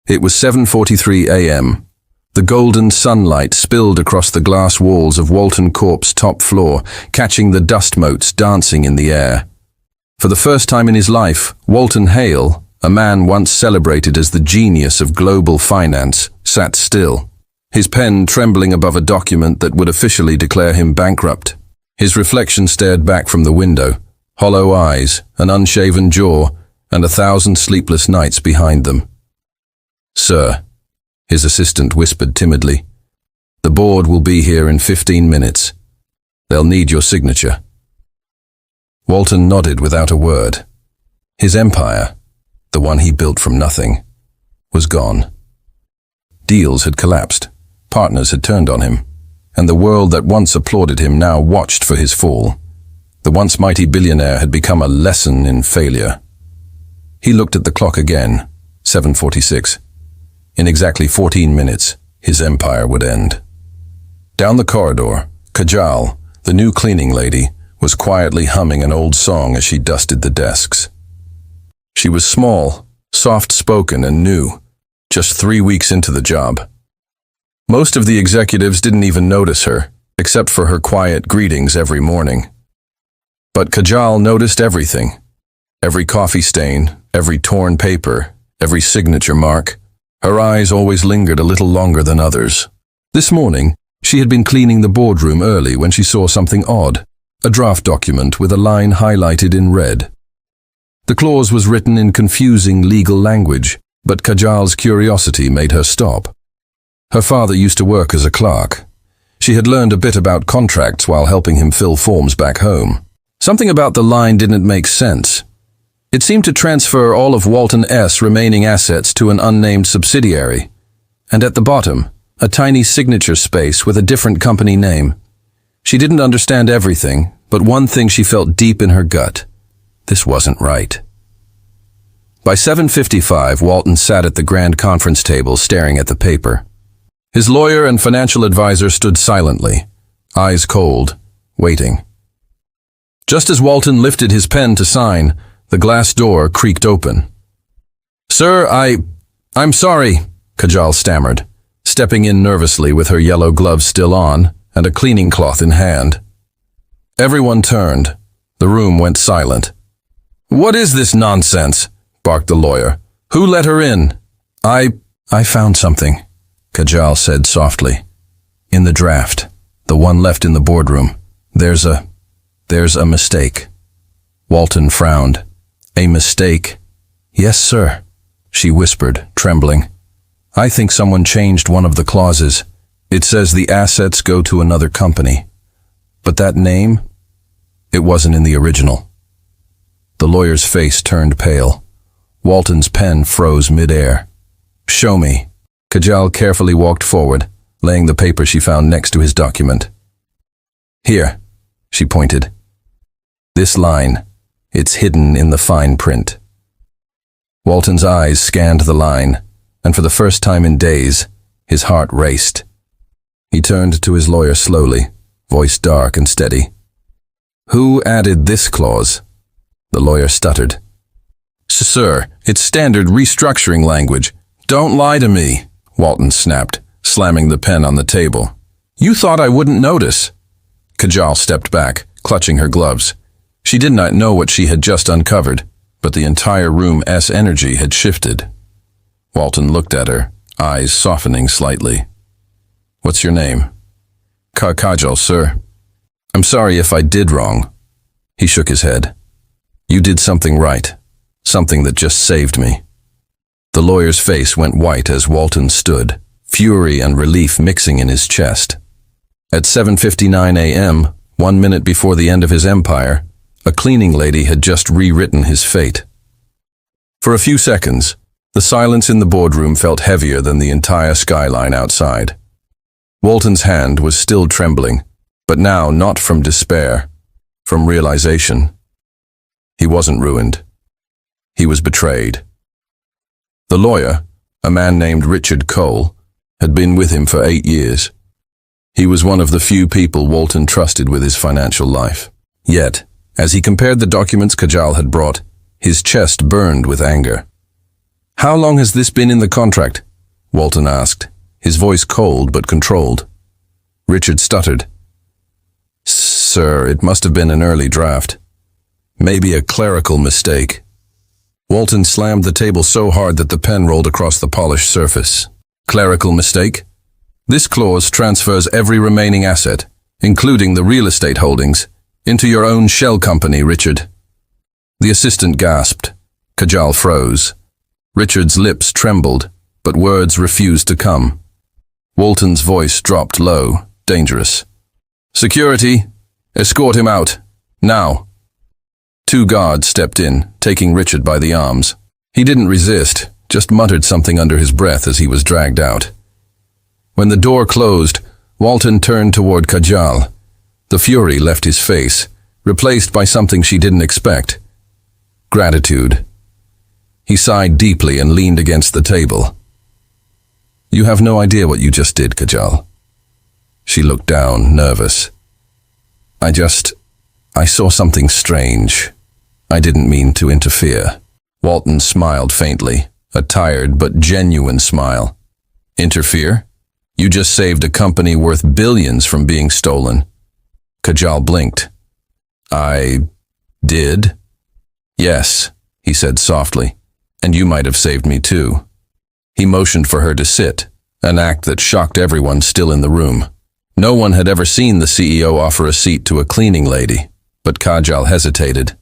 It was 7:43 a.m. The golden sunlight spilled across the glass walls of Walton Corp's top floor, catching the dust motes dancing in the air. For the first time in his life, Walton Hale, a man once celebrated as the genius of global finance, sat still, his pen trembling above a document that would officially declare him bankrupt. His reflection stared back from the window, hollow eyes, an unshaven jaw, and 1,000 sleepless nights behind them. "Sir," his assistant whispered timidly, "the board will be here in 15 minutes. They'll need your signature." Walton nodded without a word. His empire, the one he built from nothing, was gone. Deals had collapsed, partners had turned on him, and the world that once applauded him now watched for his fall. The once mighty billionaire had become a lesson in failure. He looked at the clock again, 7:46. In exactly 14 minutes, his empire would end. Down the corridor, Kajal, the new cleaning lady, was quietly humming an old song as she dusted the desks. She was small, soft-spoken, and new, just 3 weeks into the job. Most of the executives didn't even notice her, except for her quiet greetings every morning. But Kajal noticed everything. Every coffee stain, every torn paper, every signature mark. Her eyes always lingered a little longer than others. This morning, she had been cleaning the boardroom early when she saw something odd, a draft document with a line highlighted in red. The clause was written in confusing legal language, but Kajal's curiosity made her stop. Her father used to work as a clerk. She had learned a bit about contracts while helping him fill forms back home. Something about the line didn't make sense. It seemed to transfer all of Walton's remaining assets to an unnamed subsidiary, and at the bottom, a tiny signature space with a different company name. She didn't understand everything, but one thing she felt deep in her gut. This wasn't right. By 7:55, Walton sat at the grand conference table staring at the paper. His lawyer and financial advisor stood silently, eyes cold, waiting. Just as Walton lifted his pen to sign, the glass door creaked open. "Sir, I'm sorry," Kajal stammered, stepping in nervously with her yellow gloves still on and a cleaning cloth in hand. Everyone turned. The room went silent. "What is this nonsense?" barked the lawyer. "Who let her in?" I found something," Kajal said softly. "In the draft, the one left in the boardroom, there's a mistake." Walton frowned. "A mistake?" "Yes, sir," she whispered, trembling. "I think someone changed one of the clauses. It says the assets go to another company. But that name? It wasn't in the original." The lawyer's face turned pale. Walton's pen froze mid-air. "Show me." Kajal carefully walked forward, laying the paper she found next to his document. "Here," she pointed. "This line. It's hidden in the fine print." Walton's eyes scanned the line, and for the first time in days, his heart raced. He turned to his lawyer slowly, voice dark and steady. "Who added this clause?" The lawyer stuttered. "Sir, it's standard restructuring language. Don't lie to me," Walton snapped, slamming the pen on the table. "You thought I wouldn't notice." Kajal stepped back, clutching her gloves. She did not know what she had just uncovered, but the entire room's energy had shifted. Walton looked at her, eyes softening slightly. "What's your name?" Kajal, sir." "I'm sorry if I did wrong." He shook his head. "You did something right, something that just saved me." The lawyer's face went white as Walton stood, fury and relief mixing in his chest. At 7:59 a.m., 1 minute before the end of his empire, a cleaning lady had just rewritten his fate. For a few seconds, the silence in the boardroom felt heavier than the entire skyline outside. Walton's hand was still trembling, but now not from despair, from realization. He wasn't ruined. He was betrayed. The lawyer, a man named Richard Cole, had been with him for 8 years. He was one of the few people Walton trusted with his financial life. Yet, as he compared the documents Kajal had brought, his chest burned with anger. How long has this been in the contract? Walton asked, his voice cold but controlled. Richard stuttered. Sir, it must have been an early draft. Maybe a clerical mistake. Walton slammed the table so hard that the pen rolled across the polished surface. Clerical mistake? This clause transfers every remaining asset, including the real estate holdings, into your own shell company, Richard. The assistant gasped. Kajal froze. Richard's lips trembled, but words refused to come. Walton's voice dropped low, dangerous. Security, escort him out. Now. 2 guards stepped in, taking Richard by the arms. He didn't resist, just muttered something under his breath as he was dragged out. When the door closed, Walton turned toward Kajal. The fury left his face, replaced by something she didn't expect. Gratitude. He sighed deeply and leaned against the table. You have no idea what you just did, Kajal. She looked down, nervous. I saw something strange. I didn't mean to interfere. Walton smiled faintly, a tired but genuine smile. Interfere? You just saved a company worth billions from being stolen. Kajal blinked. I did? Yes, he said softly, and you might have saved me too. He motioned for her to sit, an act that shocked everyone still in the room. No one had ever seen the CEO offer a seat to a cleaning lady, but Kajal hesitated.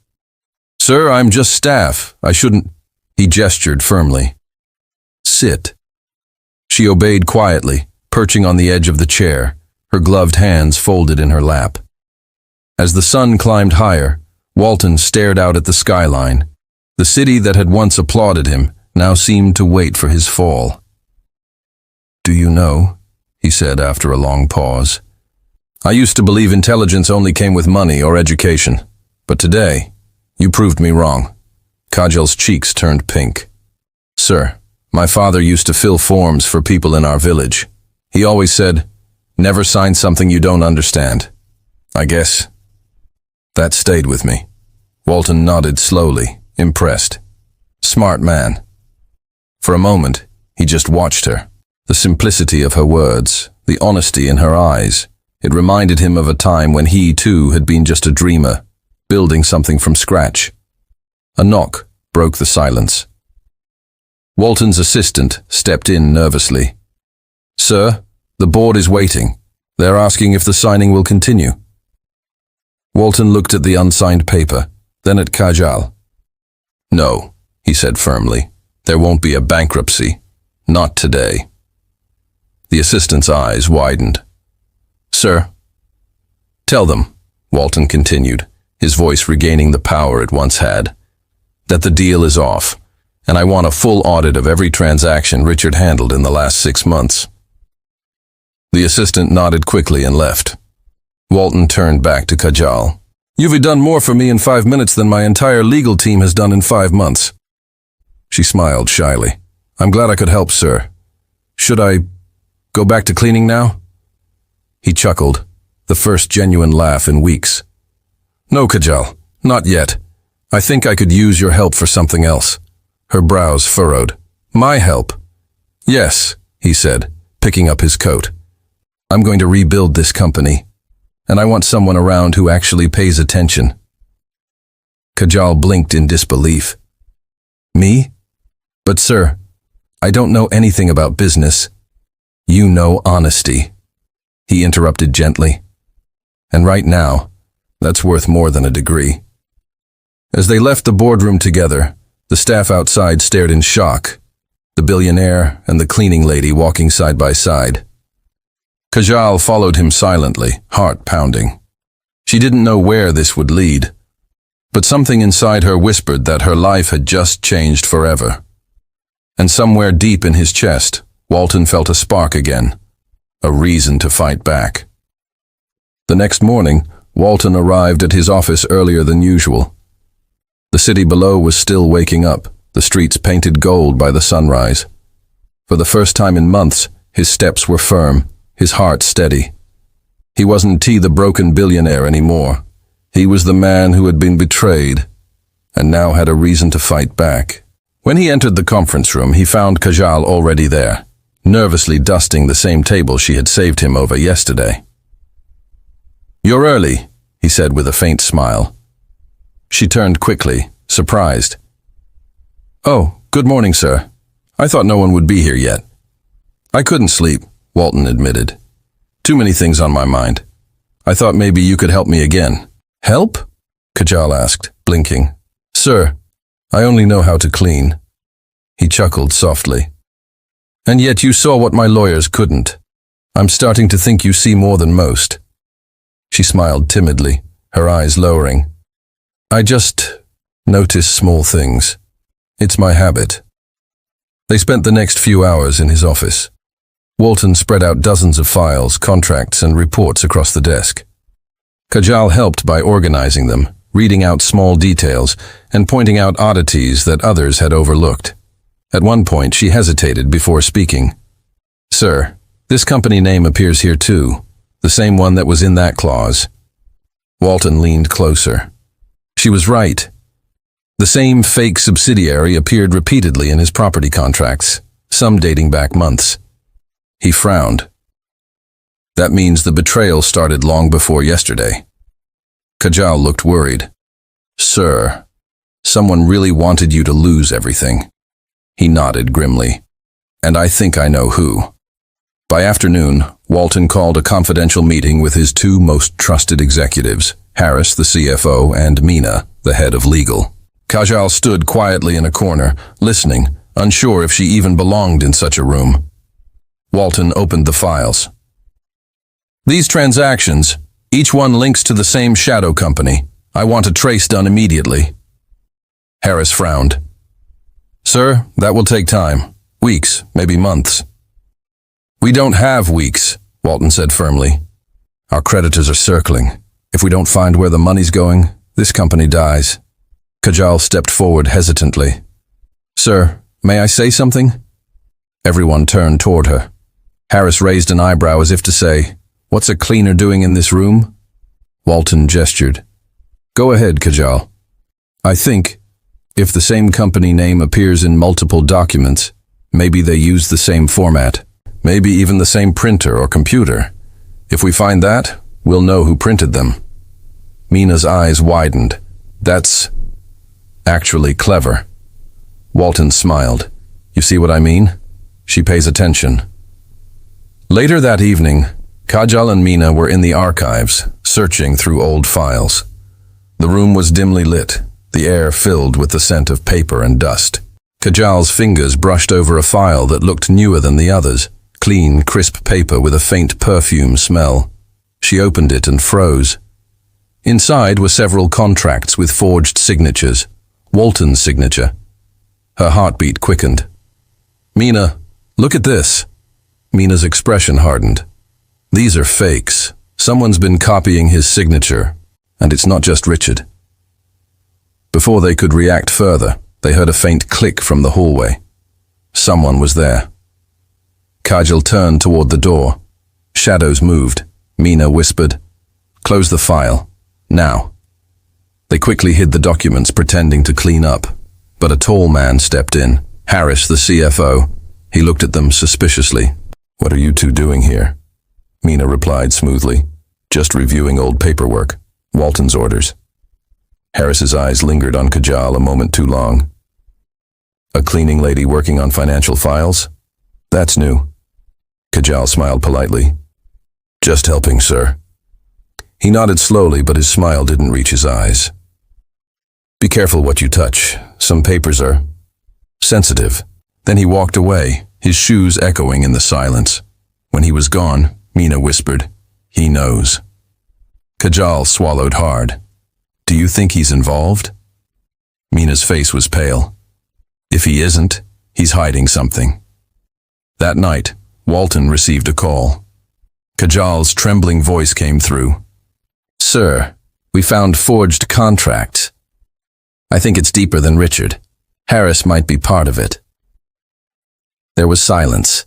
Sir, I'm just staff. I shouldn't. He gestured firmly. Sit. She obeyed quietly, perching on the edge of the chair, her gloved hands folded in her lap. As the sun climbed higher, Walton stared out at the skyline. The city that had once applauded him now seemed to wait for his fall. Do you know? He said after a long pause. I used to believe intelligence only came with money or education, but today, you proved me wrong. Kajal's cheeks turned pink. Sir, my father used to fill forms for people in our village. He always said, never sign something you don't understand. I guess that stayed with me. Walton nodded slowly, impressed. Smart man. For a moment, he just watched her. The simplicity of her words, the honesty in her eyes. It reminded him of a time when he, too, had been just a dreamer, building something from scratch. A knock broke the silence. Walton's assistant stepped in nervously. Sir, the board is waiting. They're asking if the signing will continue. Walton looked at the unsigned paper, then at Kajal. No, he said firmly. There won't be a bankruptcy. Not today. The assistant's eyes widened. Sir, tell them, Walton continued, his voice regaining the power it once had, that the deal is off, and I want a full audit of every transaction Richard handled in the last 6 months. The assistant nodded quickly and left. Walton turned back to Kajal. You've done more for me in 5 minutes than my entire legal team has done in 5 months. She smiled shyly. I'm glad I could help, sir. Should I go back to cleaning now? He chuckled, the first genuine laugh in weeks. No, Kajal, not yet. I think I could use your help for something else. Her brows furrowed. My help? Yes, he said, picking up his coat. I'm going to rebuild this company, and I want someone around who actually pays attention. Kajal blinked in disbelief. Me? But sir, I don't know anything about business. You know honesty. He interrupted gently. And right now, that's worth more than a degree. As they left the boardroom together, the staff outside stared in shock, the billionaire and the cleaning lady walking side by side. Kajal followed him silently, heart pounding. She didn't know where this would lead, but something inside her whispered that her life had just changed forever. And somewhere deep in his chest, Walton felt a spark again, a reason to fight back. The next morning, Walton arrived at his office earlier than usual. The city below was still waking up, the streets painted gold by the sunrise. For the first time in months, his steps were firm, his heart steady. He wasn't the broken billionaire anymore. He was the man who had been betrayed, and now had a reason to fight back. When he entered the conference room, he found Kajal already there, nervously dusting the same table she had saved him over yesterday. "You're early," he said with a faint smile. She turned quickly, surprised. "Oh, good morning, sir. I thought no one would be here yet." "I couldn't sleep," Walton admitted. "Too many things on my mind. I thought maybe you could help me again." "Help?" Kajal asked, blinking. "Sir, I only know how to clean." He chuckled softly. "And yet you saw what my lawyers couldn't. I'm starting to think you see more than most." She smiled timidly, her eyes lowering. "I just notice small things. It's my habit." They spent the next few hours in his office. Walton spread out dozens of files, contracts, and reports across the desk. Kajal helped by organizing them, reading out small details, and pointing out oddities that others had overlooked. At one point, she hesitated before speaking. "Sir, this company name appears here too, the same one that was in that clause." Walton leaned closer. She was right. The same fake subsidiary appeared repeatedly in his property contracts, some dating back months. He frowned. "That means the betrayal started long before yesterday." Kajal looked worried. "Sir, someone really wanted you to lose everything." He nodded grimly. "And I think I know who." By afternoon, Walton called a confidential meeting with his two most trusted executives, Harris, the CFO, and Mina, the head of legal. Kajal stood quietly in a corner, listening, unsure if she even belonged in such a room. Walton opened the files. "These transactions, each one links to the same shadow company. I want a trace done immediately." Harris frowned. "Sir, that will take time. Weeks, maybe months." "We don't have weeks," Walton said firmly. "Our creditors are circling. If we don't find where the money's going, this company dies." Kajal stepped forward hesitantly. "Sir, may I say something?" Everyone turned toward her. Harris raised an eyebrow as if to say, "What's a cleaner doing in this room?" Walton gestured. "Go ahead, Kajal. I think, if the same company name appears in multiple documents, maybe they use the same format, maybe even the same printer or computer. If we find that, we'll know who printed them." Mina's eyes widened. "That's actually clever." Walton smiled. "You see what I mean? She pays attention." Later that evening, Kajal and Mina were in the archives, searching through old files. The room was dimly lit, the air filled with the scent of paper and dust. Kajal's fingers brushed over a file that looked newer than the others, clean, crisp paper with a faint perfume smell. She opened it and froze. Inside were several contracts with forged signatures, Walton's signature. Her heartbeat quickened. "Mina, look at this." Mina's expression hardened. "These are fakes. Someone's been copying his signature, and it's not just Richard." Before they could react further, they heard a faint click from the hallway. Someone was there. Kajal turned toward the door. Shadows moved. Mina whispered, "Close the file. Now." They quickly hid the documents, pretending to clean up. But a tall man stepped in, Harris, the CFO. He looked at them suspiciously. "What are you two doing here?" Mina replied smoothly, "Just reviewing old paperwork. Walton's orders." Harris's eyes lingered on Kajal a moment too long. "A cleaning lady working on financial files? That's new." Kajal smiled politely. "Just helping, sir." He nodded slowly, but his smile didn't reach his eyes. "Be careful what you touch. Some papers are sensitive." Then he walked away, his shoes echoing in the silence. When he was gone, Mina whispered, "He knows." Kajal swallowed hard. "Do you think he's involved?" Mina's face was pale. "If he isn't, he's hiding something." That night, Walton received a call. Kajal's trembling voice came through. "Sir, we found forged contracts. I think it's deeper than Richard. Harris might be part of it." There was silence.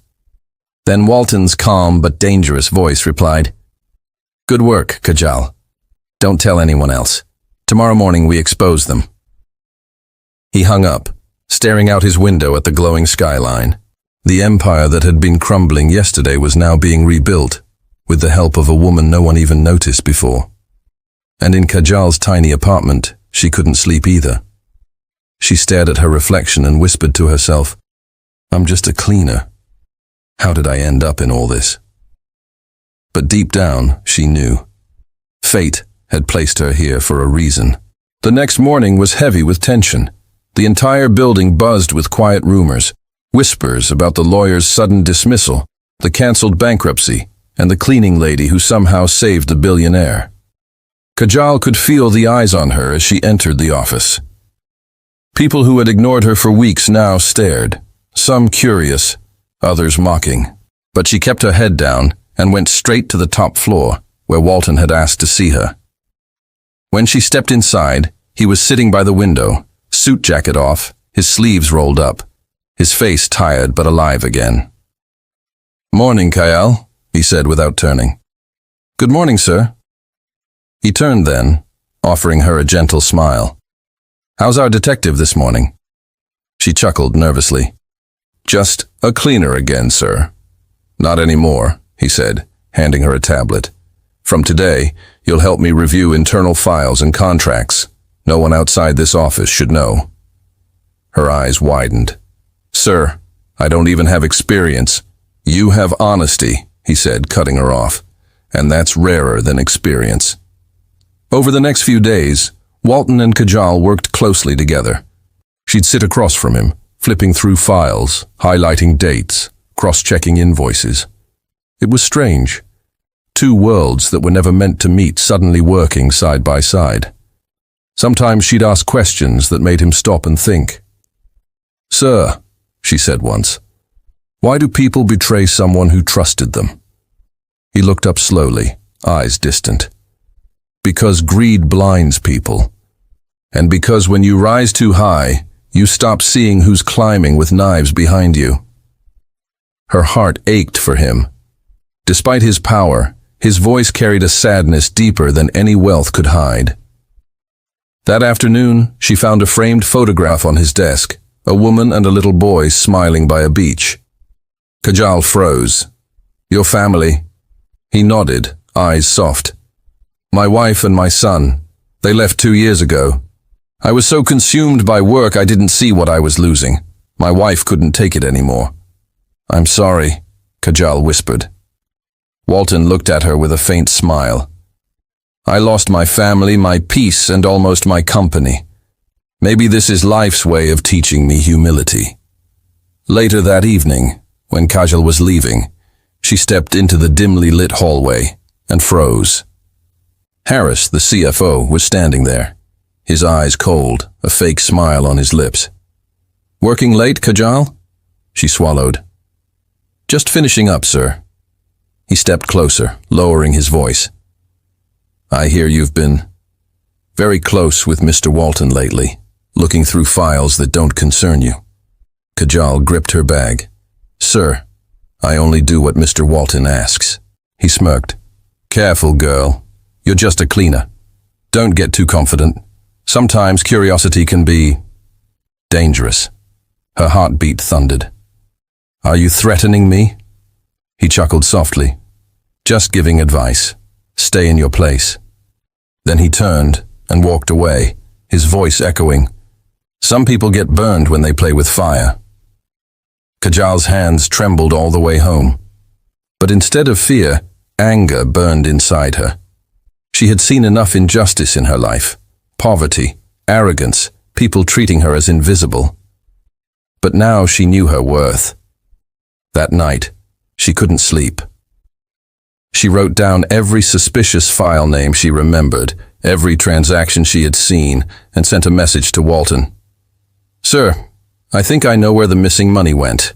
Then Walton's calm but dangerous voice replied, "Good work, Kajal. Don't tell anyone else. Tomorrow morning we expose them." He hung up, staring out his window at the glowing skyline. The empire that had been crumbling yesterday was now being rebuilt, with the help of a woman no one even noticed before. And in Kajal's tiny apartment, she couldn't sleep either. She stared at her reflection and whispered to herself, "I'm just a cleaner. How did I end up in all this?" But deep down, she knew. Fate had placed her here for a reason. The next morning was heavy with tension. The entire building buzzed with quiet rumors, whispers about the lawyer's sudden dismissal, the cancelled bankruptcy, and the cleaning lady who somehow saved the billionaire. Kajal could feel the eyes on her as she entered the office. People who had ignored her for weeks now stared, some curious, others mocking. But she kept her head down and went straight to the top floor, where Walton had asked to see her. When she stepped inside, he was sitting by the window, suit jacket off, his sleeves rolled up, his face tired but alive again. "Morning, Kajal," he said without turning. "Good morning, sir." He turned then, offering her a gentle smile. "How's our detective this morning?" She chuckled nervously. "Just a cleaner again, sir." "Not anymore," he said, handing her a tablet. "From today, you'll help me review internal files and contracts. No one outside this office should know." Her eyes widened. "Sir, I don't even have experience." "You have honesty," he said, cutting her off. "And that's rarer than experience." Over the next few days, Walton and Kajal worked closely together. She'd sit across from him, flipping through files, highlighting dates, cross-checking invoices. It was strange. Two worlds that were never meant to meet suddenly working side by side. Sometimes she'd ask questions that made him stop and think. "Sir," she said once, "why do people betray someone who trusted them?" He looked up slowly, eyes distant. "Because greed blinds people. And because when you rise too high, you stop seeing who's climbing with knives behind you." Her heart ached for him. Despite his power, his voice carried a sadness deeper than any wealth could hide. That afternoon, she found a framed photograph on his desk, a woman and a little boy smiling by a beach. Kajal froze. "Your family?" He nodded, eyes soft. "My wife and my son. They left 2 years ago. I was so consumed by work I didn't see what I was losing. My wife couldn't take it anymore." "I'm sorry," Kajal whispered. Walton looked at her with a faint smile. "I lost my family, my peace, and almost my company. Maybe this is life's way of teaching me humility." Later that evening, when Kajal was leaving, she stepped into the dimly lit hallway and froze. Harris, the CFO, was standing there, his eyes cold, a fake smile on his lips. "Working late, Kajal?" She swallowed. "Just finishing up, sir." He stepped closer, lowering his voice. "I hear you've been very close with Mr. Walton lately, looking through files that don't concern you." Kajal gripped her bag. "Sir, I only do what Mr. Walton asks." He smirked. "Careful, girl. You're just a cleaner. Don't get too confident. Sometimes curiosity can be dangerous." Her heartbeat thundered. "Are you threatening me?" He chuckled softly. "Just giving advice. Stay in your place." Then he turned and walked away, his voice echoing, "Some people get burned when they play with fire." Kajal's hands trembled all the way home. But instead of fear, anger burned inside her. She had seen enough injustice in her life, poverty, arrogance, people treating her as invisible. But now she knew her worth. That night, she couldn't sleep. She wrote down every suspicious file name she remembered, every transaction she had seen, and sent a message to Walton. "Sir, I think I know where the missing money went.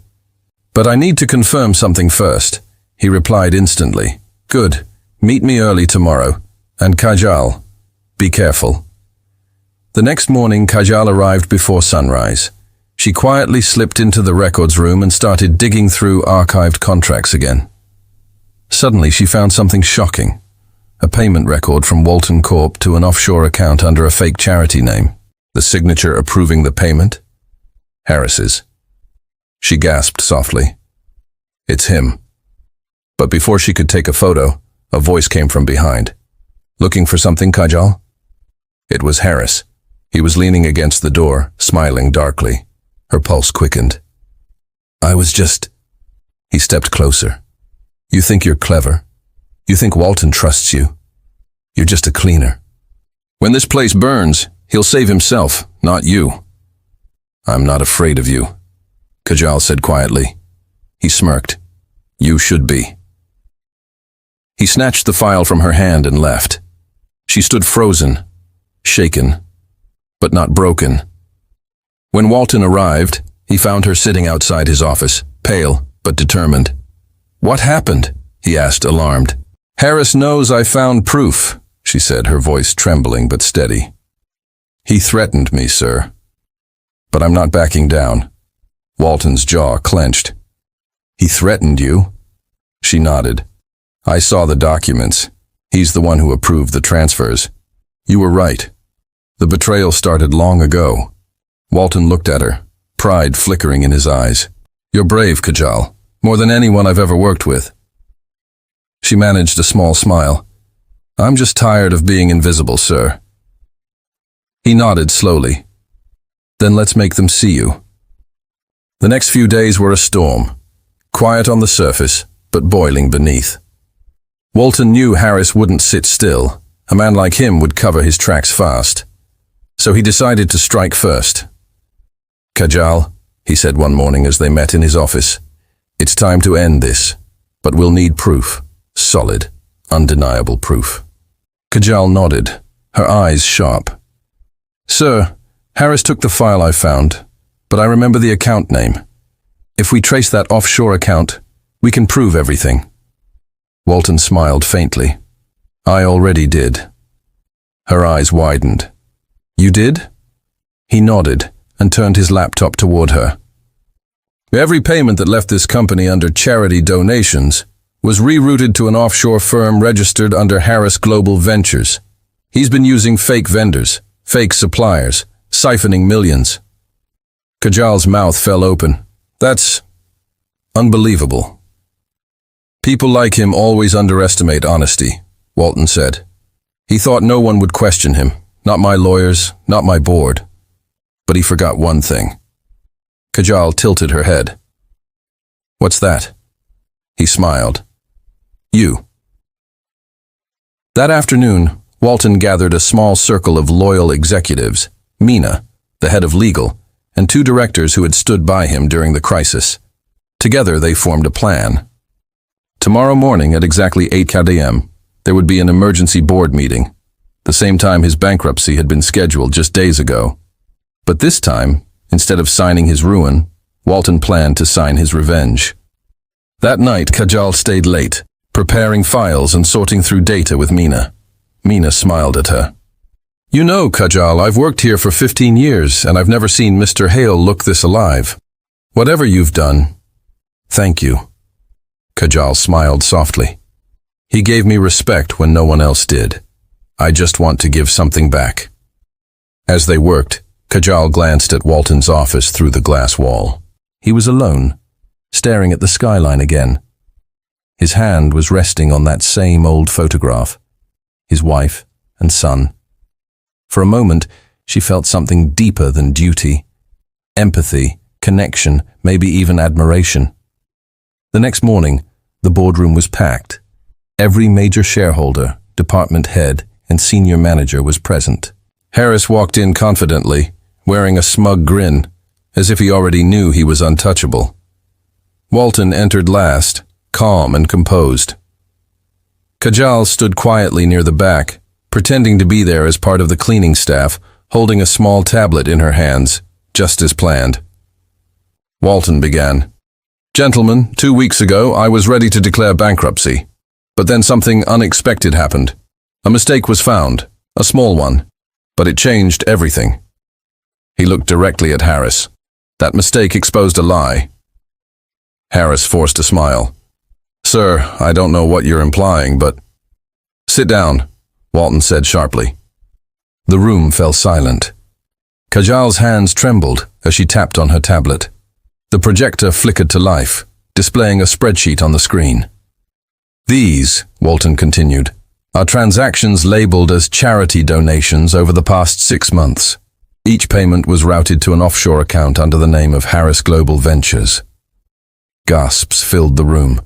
But I need to confirm something first." He replied instantly. "Good. Meet me early tomorrow. And Kajal, be careful." The next morning, Kajal arrived before sunrise. She quietly slipped into the records room and started digging through archived contracts again. Suddenly, she found something shocking. A payment record from Walton Corp to an offshore account under a fake charity name. The signature approving the payment? Harris's. She gasped softly. It's him. But before she could take a photo, a voice came from behind. Looking for something, Kajal? It was Harris. He was leaning against the door, smiling darkly. Her pulse quickened. He stepped closer. You think you're clever? You think Walton trusts you? You're just a cleaner. When this place burns, he'll save himself, not you. I'm not afraid of you, Kajal said quietly. He smirked. You should be. He snatched the file from her hand and left. She stood frozen, shaken, but not broken. When Walton arrived, he found her sitting outside his office, pale but determined. What happened? He asked, alarmed. Harris knows I found proof, she said, her voice trembling but steady. He threatened me, sir. But I'm not backing down. Walton's jaw clenched. He threatened you? She nodded. I saw the documents. He's the one who approved the transfers. You were right. The betrayal started long ago. Walton looked at her, pride flickering in his eyes. You're brave, Kajal, more than anyone I've ever worked with. She managed a small smile. I'm just tired of being invisible, sir. He nodded slowly. Then let's make them see you. The next few days were a storm, quiet on the surface, but boiling beneath. Walton knew Harris wouldn't sit still. A man like him would cover his tracks fast. So he decided to strike first. Kajal, he said one morning as they met in his office, it's time to end this, but we'll need proof. Solid, undeniable proof. Kajal nodded, her eyes sharp. Sir, Harris took the file I found, but I remember the account name. If we trace that offshore account, we can prove everything. Walton smiled faintly. I already did. Her eyes widened. You did? He nodded and turned his laptop toward her. Every payment that left this company under charity donations was rerouted to an offshore firm registered under Harris Global Ventures. He's been using fake vendors, fake suppliers, siphoning millions. Kajal's mouth fell open. That's unbelievable. People like him always underestimate honesty, Walton said. He thought no one would question him, not my lawyers, not my board. But he forgot one thing. Kajal tilted her head. What's that? He smiled. You. That afternoon, Walton gathered a small circle of loyal executives, Mina, the head of legal, and two directors who had stood by him during the crisis. Together they formed a plan. Tomorrow morning at exactly 8 a.m., there would be an emergency board meeting, the same time his bankruptcy had been scheduled just days ago. But this time, instead of signing his ruin, Walton planned to sign his revenge. That night, Kajal stayed late, preparing files and sorting through data with Mina. Mina smiled at her. You know, Kajal, I've worked here for 15 years and I've never seen Mr. Hale look this alive. Whatever you've done, thank you. Kajal smiled softly. He gave me respect when no one else did. I just want to give something back. As they worked, Kajal glanced at Walton's office through the glass wall. He was alone, staring at the skyline again. His hand was resting on that same old photograph, his wife and son. For a moment, she felt something deeper than duty. Empathy, connection, maybe even admiration. The next morning, the boardroom was packed. Every major shareholder, department head, and senior manager was present. Harris walked in confidently, wearing a smug grin, as if he already knew he was untouchable. Walton entered last, calm and composed. Kajal stood quietly near the back, pretending to be there as part of the cleaning staff, holding a small tablet in her hands, just as planned. Walton began. Gentlemen, 2 weeks ago I was ready to declare bankruptcy, but then something unexpected happened. A mistake was found, a small one, but it changed everything. He looked directly at Harris. That mistake exposed a lie. Harris forced a smile. Sir, I don't know what you're implying, but... Sit down, Walton said sharply. The room fell silent. Kajal's hands trembled as she tapped on her tablet. The projector flickered to life, displaying a spreadsheet on the screen. These, Walton continued, are transactions labeled as charity donations over the past 6 months. Each payment was routed to an offshore account under the name of Harris Global Ventures. Gasps filled the room.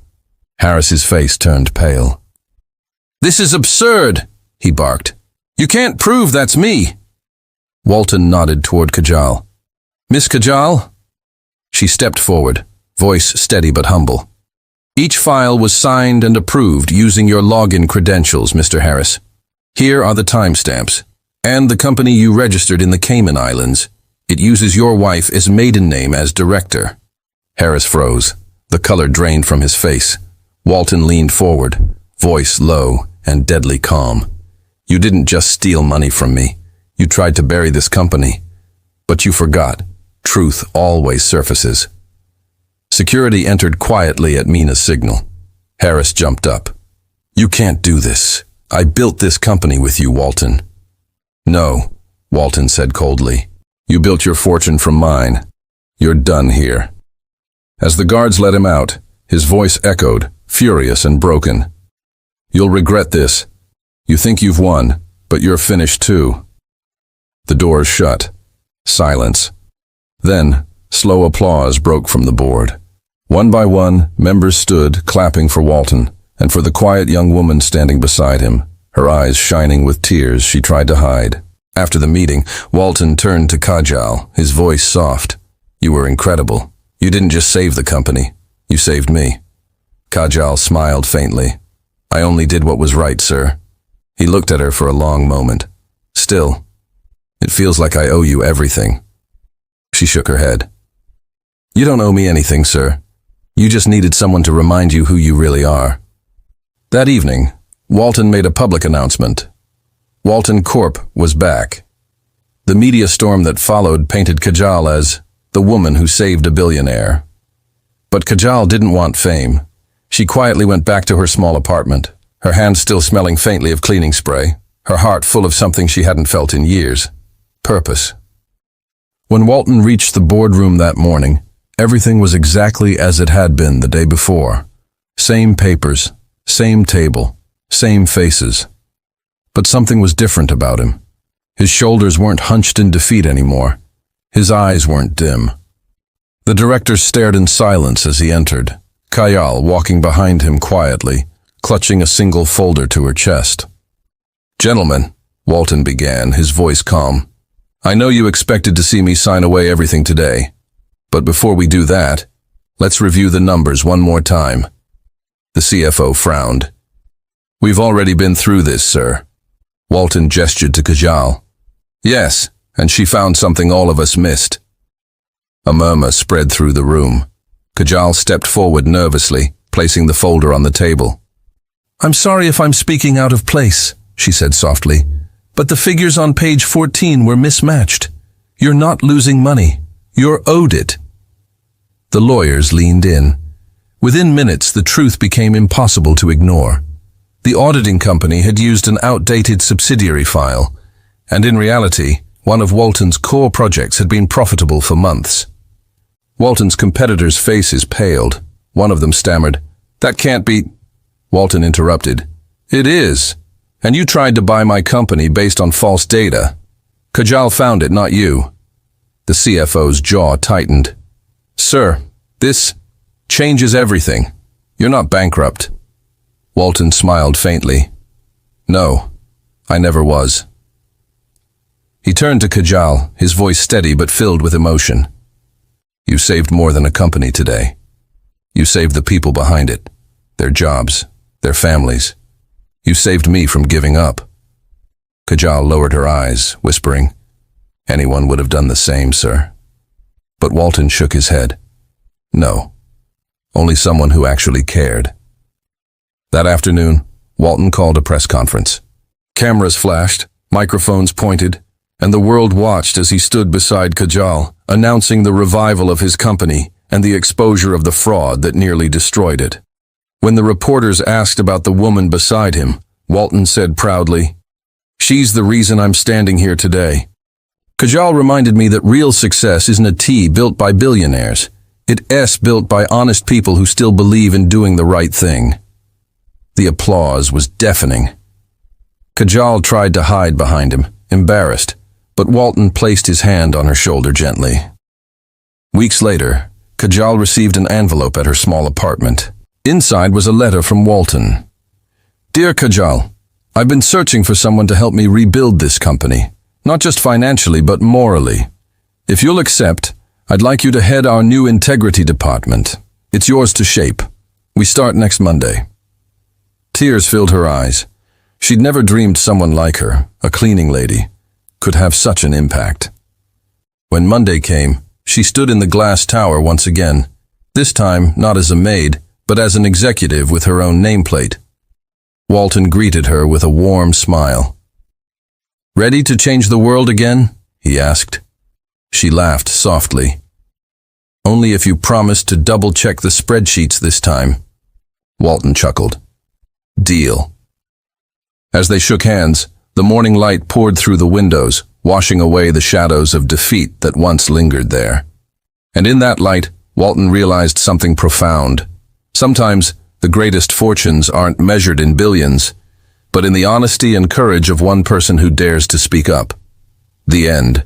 Harris's face turned pale. "This is absurd," he barked. "You can't prove that's me." Walton nodded toward Kajal. "Miss Kajal?" She stepped forward, voice steady but humble. "Each file was signed and approved using your login credentials, Mr. Harris. Here are the timestamps. And the company you registered in the Cayman Islands. It uses your wife as maiden name as director." Harris froze. The color drained from his face. Walton leaned forward, voice low and deadly calm. "You didn't just steal money from me. You tried to bury this company. But you forgot. Truth always surfaces." Security entered quietly at Mina's signal. Harris jumped up. "You can't do this. I built this company with you, Walton." "No," Walton said coldly. "You built your fortune from mine. You're done here." As the guards let him out, his voice echoed, furious and broken. "You'll regret this. You think you've won, but you're finished too." The doors shut. Silence. Then, slow applause broke from the board. One by one, members stood, clapping for Walton, and for the quiet young woman standing beside him, her eyes shining with tears she tried to hide. After the meeting, Walton turned to Kajal, his voice soft. "You were incredible. You didn't just save the company. You saved me." Kajal smiled faintly. "I only did what was right, sir." He looked at her for a long moment. "Still, it feels like I owe you everything." She shook her head. "You don't owe me anything, sir. You just needed someone to remind you who you really are." That evening, Walton made a public announcement. Walton Corp was back. The media storm that followed painted Kajal as the woman who saved a billionaire. But Kajal didn't want fame. She quietly went back to her small apartment, her hands still smelling faintly of cleaning spray, her heart full of something she hadn't felt in years: purpose. When Walton reached the boardroom that morning, everything was exactly as it had been the day before. Same papers, same table, same faces. But something was different about him. His shoulders weren't hunched in defeat anymore. His eyes weren't dim. The director stared in silence as he entered, Kajal walking behind him quietly, clutching a single folder to her chest. "Gentlemen," Walton began, his voice calm, "I know you expected to see me sign away everything today. But before we do that, let's review the numbers one more time." The CFO frowned. "We've already been through this, sir." Walton gestured to Kajal. "Yes, and she found something all of us missed." A murmur spread through the room. Kajal stepped forward nervously, placing the folder on the table. "I'm sorry if I'm speaking out of place," she said softly, "but the figures on page 14 were mismatched. You're not losing money. You're owed it." The lawyers leaned in. Within minutes, the truth became impossible to ignore. The auditing company had used an outdated subsidiary file, and in reality, one of Walton's core projects had been profitable for months. Walton's competitors' faces paled. One of them stammered, "That can't be—" Walton interrupted. "It is. And you tried to buy my company based on false data. Kajal found it, not you." The CFO's jaw tightened. "Sir, this changes everything. You're not bankrupt." Walton smiled faintly. "No, I never was." He turned to Kajal, his voice steady but filled with emotion. "You saved more than a company today. You saved the people behind it, their jobs, their families. You saved me from giving up." Kajal lowered her eyes, whispering, "Anyone would have done the same, sir." But Walton shook his head. "No, only someone who actually cared." That afternoon, Walton called a press conference. Cameras flashed, microphones pointed, and the world watched as he stood beside Kajal, announcing the revival of his company and the exposure of the fraud that nearly destroyed it. When the reporters asked about the woman beside him, Walton said proudly, "She's the reason I'm standing here today." Kajal reminded me that real success isn't a T built by billionaires. It's S built by honest people who still believe in doing the right thing. The applause was deafening. Kajal tried to hide behind him, embarrassed, but Walton placed his hand on her shoulder gently. Weeks later, Kajal received an envelope at her small apartment. Inside was a letter from Walton. Dear Kajal, I've been searching for someone to help me rebuild this company, not just financially but morally. If you'll accept, I'd like you to head our new integrity department. It's yours to shape. We start next Monday. Tears filled her eyes. She'd never dreamed someone like her, a cleaning lady, could have such an impact. When Monday came, she stood in the glass tower once again, this time not as a maid, but as an executive with her own nameplate. Walton greeted her with a warm smile. Ready to change the world again? He asked. She laughed softly. Only if you promise to double-check the spreadsheets this time. Walton chuckled. Deal. As they shook hands, the morning light poured through the windows, washing away the shadows of defeat that once lingered there. And in that light, Walton realized something profound. Sometimes, the greatest fortunes aren't measured in billions, but in the honesty and courage of one person who dares to speak up. The end.